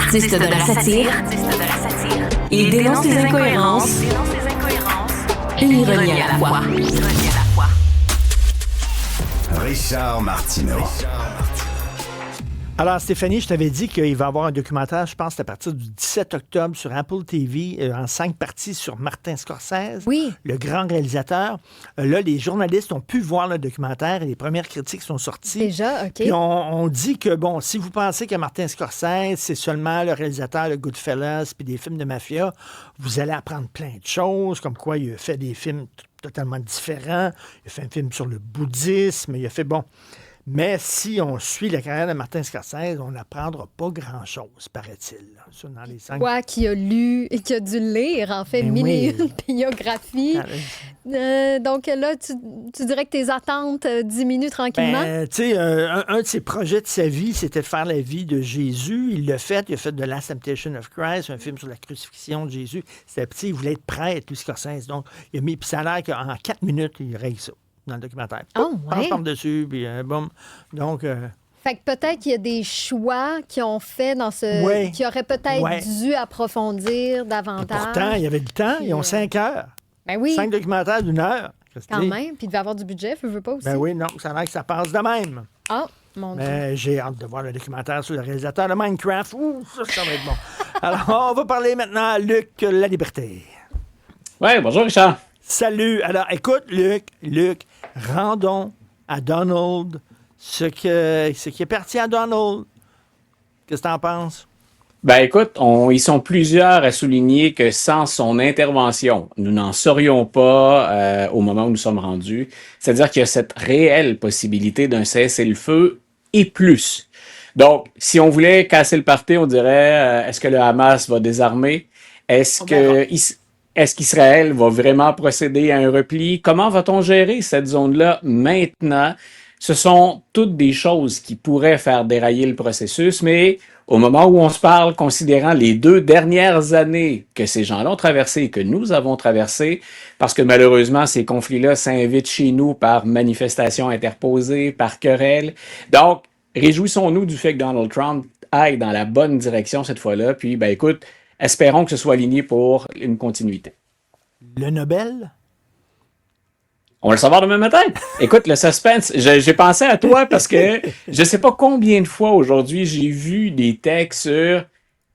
Artiste de la satire, il dénonce les incohérences et l'ironie à la fois. Richard Martineau. Alors, Stéphanie, je t'avais dit qu'il va y avoir un documentaire, je pense, à partir du 17 octobre sur Apple TV, en 5 parties sur Martin Scorsese, Oui. le grand réalisateur. Là, les journalistes ont pu voir le documentaire et les premières critiques sont sorties. Déjà, OK. Puis on dit que, bon, si vous pensez que Martin Scorsese, c'est seulement le réalisateur de Goodfellas puis des films de mafia, vous allez apprendre plein de choses, comme quoi il a fait des films totalement différents. Il a fait un film sur le bouddhisme, il a fait, bon... Mais si on suit la carrière de Martin Scorsese, on n'apprendra pas grand-chose, paraît-il. Ça, dans les 5... Toi qui as lu et qui a dû lire, en fait, Ben mille et oui. une biographies. Donc là, tu dirais que tes attentes diminuent tranquillement? Ben, tu sais, un de ses projets de sa vie, c'était de faire la vie de Jésus. Il l'a fait. Il a fait The Last Temptation of Christ, un film sur la crucifixion de Jésus. C'était petit, il voulait être prêtre, lui, Scorsese. Donc, il a mis... Puis ça a l'air qu'en 4 minutes, il règle ça dans le documentaire. Oh, Passe ouais. par-dessus, puis boum. Donc... Fait que peut-être qu'il y a des choix qui ont fait dans ce... Ouais. qui auraient peut-être Ouais. dû approfondir davantage. Pourtant, il y avait le temps. Ils ont Puis, 5 heures. Ben oui, 5 documentaires d'1 heure. quand même. Puis il devait avoir du budget, veux pas aussi. Ben oui, non, ça a l'air que ça passe de même. Ah, mon Dieu. Mais j'ai hâte de voir le documentaire sur le réalisateur de Minecraft. Ouh, ça va être bon. Alors, on va parler maintenant à Luc La Liberté. Ouais, bonjour Richard. Salut. Alors, écoute, Luc, rendons à Donald ce qui appartient à Donald. Qu'est-ce que t'en penses? Ben écoute, ils sont plusieurs à souligner que sans son intervention, nous n'en serions pas au moment où nous sommes rendus. C'est-à-dire qu'il y a cette réelle possibilité d'un cessez-le-feu et plus. Donc, si on voulait casser le party, on dirait, est-ce que le Hamas va désarmer? Est-ce qu'Israël va vraiment procéder à un repli? Comment va-t-on gérer cette zone-là maintenant? Ce sont toutes des choses qui pourraient faire dérailler le processus, mais au moment où on se parle, considérant les 2 dernières années que ces gens-là ont traversées et que nous avons traversées, parce que malheureusement, ces conflits-là s'invitent chez nous par manifestations interposées, par querelles. Donc, réjouissons-nous du fait que Donald Trump aille dans la bonne direction cette fois-là, puis ben écoute, espérons que ce soit aligné pour une continuité. Le Nobel? On va le savoir demain matin. Écoute, le suspense, j'ai pensé à toi parce que je sais pas combien de fois aujourd'hui j'ai vu des textes sur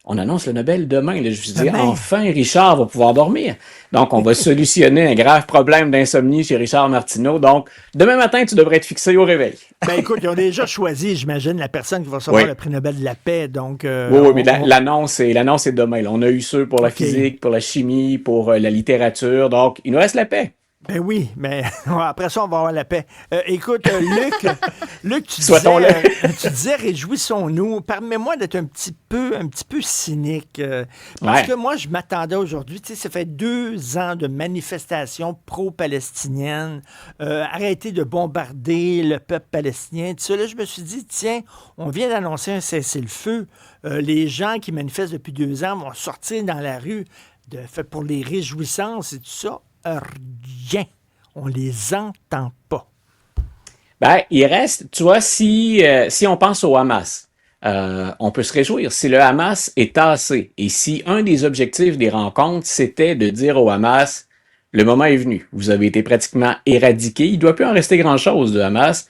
on annonce le Nobel demain. Là, je me suis dit, enfin, Richard va pouvoir dormir. Donc, on va solutionner un grave problème d'insomnie chez Richard Martineau. Donc, demain matin, tu devrais être fixé au réveil. Ben écoute, ils ont déjà choisi, j'imagine, la personne qui va recevoir le prix Nobel de la paix. Donc, oui, mais l'annonce est demain. Là. On a eu ceux pour la physique, pour la chimie, pour la littérature. Donc, il nous reste la paix. Ben oui, mais après ça, on va avoir la paix. Écoute, Luc, tu disais réjouissons-nous. Permets-moi d'être un petit peu cynique. Parce que moi, je m'attendais aujourd'hui, tu sais, ça fait 2 ans de manifestations pro-palestiniennes, arrêter de bombarder le peuple palestinien. Tout ça, là, je me suis dit, tiens, on vient d'annoncer un cessez-le-feu. Les gens qui manifestent depuis 2 ans vont sortir dans la rue pour les réjouissances et tout ça. Rien. On les entend pas. Ben, il reste, tu vois, si on pense au Hamas, on peut se réjouir. Si le Hamas est tassé et si un des objectifs des rencontres, c'était de dire au Hamas, le moment est venu, vous avez été pratiquement éradiqué, il ne doit plus en rester grand-chose de Hamas.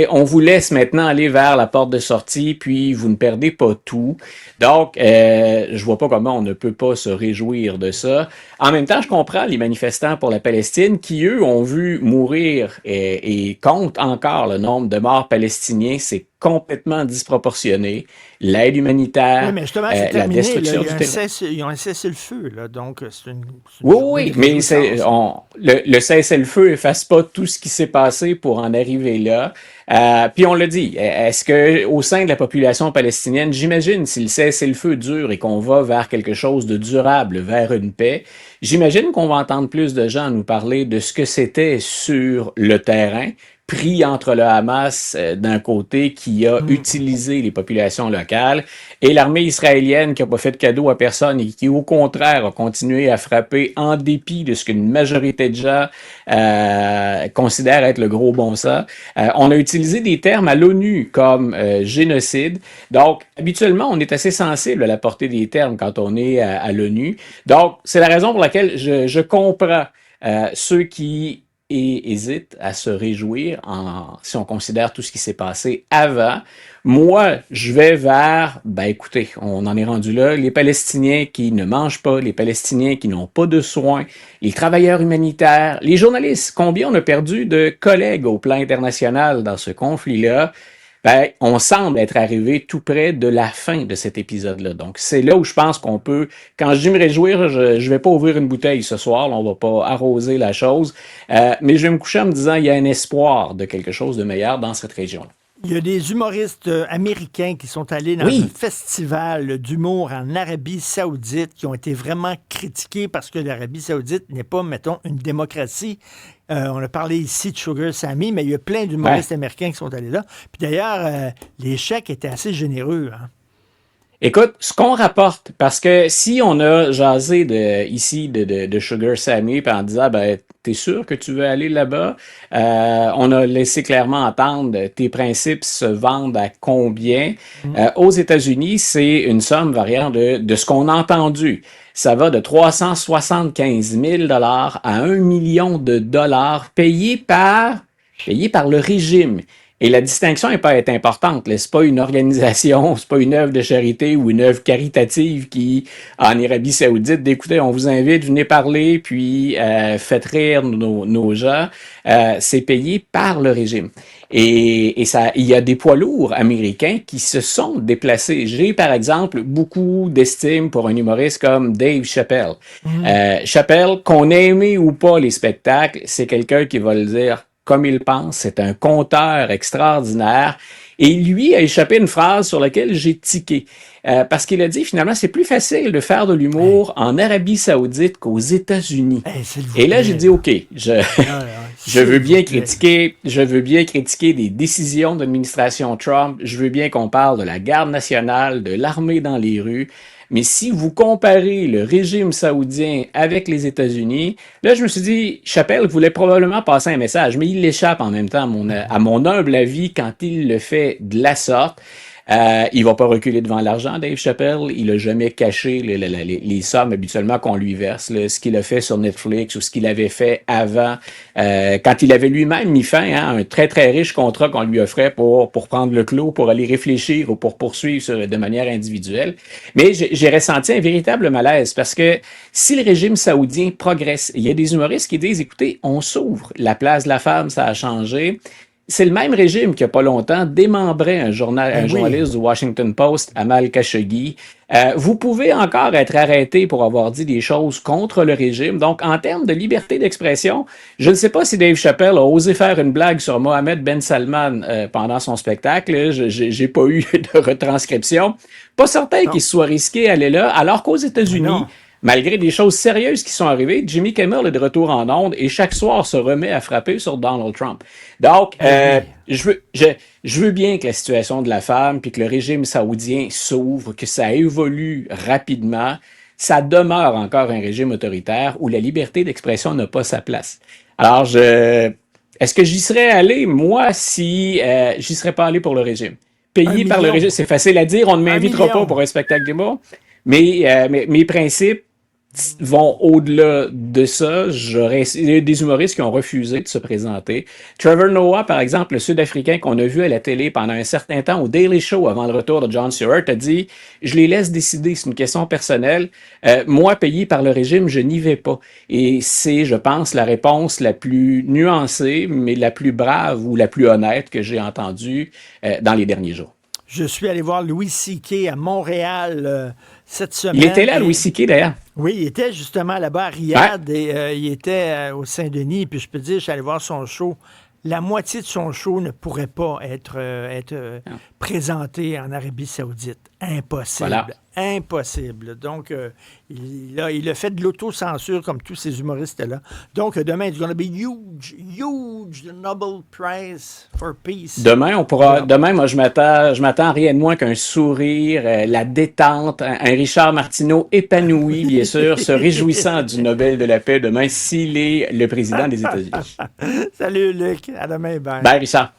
On vous laisse maintenant aller vers la porte de sortie, puis vous ne perdez pas tout. Donc, je vois pas comment on ne peut pas se réjouir de ça. En même temps, je comprends les manifestants pour la Palestine qui, eux, ont vu mourir et comptent encore le nombre de morts palestiniens. C'est complètement disproportionné. L'aide humanitaire, oui, mais justement, c'est la terminé, destruction là, du terrain. ils ont un cessez-le-feu, là, donc c'est une Oui, mais le cessez-le-feu efface pas tout ce qui s'est passé pour en arriver là. Puis on l'a dit, est-ce que au sein de la population palestinienne, j'imagine si le cessez-le-feu dure et qu'on va vers quelque chose de durable, vers une paix, j'imagine qu'on va entendre plus de gens nous parler de ce que c'était sur le terrain pris entre le Hamas d'un côté qui a utilisé les populations locales et l'armée israélienne qui n'a pas fait de cadeau à personne et qui au contraire a continué à frapper en dépit de ce qu'une majorité de gens considèrent être le gros bon sens. On a utilisé des termes à l'ONU comme génocide. Donc, habituellement, on est assez sensible à la portée des termes quand on est à l'ONU. Donc, c'est la raison pour laquelle je comprends ceux qui hésite à se réjouir si on considère tout ce qui s'est passé avant. Moi, je vais vers, écoutez, on en est rendu là, les Palestiniens qui ne mangent pas, les Palestiniens qui n'ont pas de soins, les travailleurs humanitaires, les journalistes. Combien on a perdu de collègues au plan international dans ce conflit-là? On semble être arrivé tout près de la fin de cet épisode-là. Donc, c'est là où je pense qu'on peut, quand je dis me réjouir, je vais pas ouvrir une bouteille ce soir, là, on va pas arroser la chose, mais je vais me coucher en me disant il y a un espoir de quelque chose de meilleur dans cette région-là. Il y a des humoristes américains qui sont allés dans un festival d'humour en Arabie Saoudite qui ont été vraiment critiqués parce que l'Arabie Saoudite n'est pas, mettons, une démocratie. On a parlé ici de Sugar Sammy, mais il y a plein d'humoristes américains qui sont allés là. Puis d'ailleurs, les chèques étaient assez généreux. Hein? Écoute, ce qu'on rapporte, parce que si on a jasé de Sugar Sammy puis en disant, t'es sûr que tu veux aller là-bas? On a laissé clairement entendre tes principes se vendent à combien? Aux États-Unis, c'est une somme variant de ce qu'on a entendu. Ça va de 375 000 $ à 1 million de dollars payés par le régime. Et la distinction n'est pas importante. C'est pas une organisation, c'est pas une œuvre de charité ou une œuvre caritative qui, en Arabie Saoudite, écoutez, on vous invite, venez parler, puis faites rire nos gens. C'est payé par le régime. Et ça, il y a des poids lourds américains qui se sont déplacés. J'ai, par exemple, beaucoup d'estime pour un humoriste comme Dave Chappelle. Chappelle, qu'on ait aimé ou pas les spectacles, c'est quelqu'un qui va le dire comme il pense, c'est un conteur extraordinaire. Et lui a échappé une phrase sur laquelle j'ai tiqué. Parce qu'il a dit, finalement, c'est plus facile de faire de l'humour en Arabie Saoudite qu'aux États-Unis. Et là, j'ai dit, OK, je veux bien critiquer des décisions de l'administration Trump. Je veux bien qu'on parle de la garde nationale, de l'armée dans les rues. Mais si vous comparez le régime saoudien avec les États-Unis, là, je me suis dit, Chappelle voulait probablement passer un message, mais il l'échappe en même temps, à mon humble avis, quand il le fait de la sorte. Il va pas reculer devant l'argent, Dave Chappelle. Il a jamais caché les sommes habituellement qu'on lui verse, ce qu'il a fait sur Netflix ou ce qu'il avait fait avant, quand il avait lui-même mis fin à un très très riche contrat qu'on lui offrait pour prendre le clos, pour aller réfléchir ou pour poursuivre de manière individuelle. Mais j'ai ressenti un véritable malaise parce que si le régime saoudien progresse, il y a des humoristes qui disent, écoutez, on s'ouvre, la place de la femme, ça a changé. C'est le même régime qui, il n'y a pas longtemps, démembrait un journaliste du Washington Post, Amal Khashoggi. Vous pouvez encore être arrêté pour avoir dit des choses contre le régime. Donc, en termes de liberté d'expression, je ne sais pas si Dave Chappelle a osé faire une blague sur Mohammed Ben Salman pendant son spectacle. J'ai pas eu de retranscription. Pas certain qu'il soit risqué à aller là, alors qu'aux États-Unis, malgré des choses sérieuses qui sont arrivées, Jimmy Kimmel est de retour en ondes et chaque soir se remet à frapper sur Donald Trump. Donc, je veux bien que la situation de la femme puis que le régime saoudien s'ouvre, que ça évolue rapidement. Ça demeure encore un régime autoritaire où la liberté d'expression n'a pas sa place. Alors, est-ce que j'y serais allé, moi, si j'y serais pas allé pour le régime? Payé par le régime, c'est facile à dire, on ne m'invitera pas pour un spectacle d'humour. Mais mes principes vont au-delà de ça. Il y a des humoristes qui ont refusé de se présenter. Trevor Noah, par exemple, le Sud-Africain qu'on a vu à la télé pendant un certain temps au Daily Show avant le retour de Jon Stewart, a dit « Je les laisse décider, c'est une question personnelle. Moi, payé par le régime, je n'y vais pas. » Et c'est, je pense, la réponse la plus nuancée, mais la plus brave ou la plus honnête que j'ai entendue dans les derniers jours. Je suis allé voir Louis C.K. à Montréal cette semaine. Il était là, Louis C.K. d'ailleurs. Oui, il était justement là-bas à Riyad et il était au Saint-Denis. Puis je peux te dire, je suis allé voir son show. La moitié de son show ne pourrait pas être présenté en Arabie Saoudite. Impossible. Voilà. Impossible. Donc, il a fait de l'autocensure comme tous ces humoristes-là. Donc, demain, it's going to be huge Nobel Prize for Peace. Demain, moi, je m'attends à rien de moins qu'un sourire, la détente, un Richard Martineau épanoui, bien sûr, se réjouissant du Nobel de la paix demain s'il est le président des États-Unis. Salut, Luc. À demain. Bye. Bye, Richard.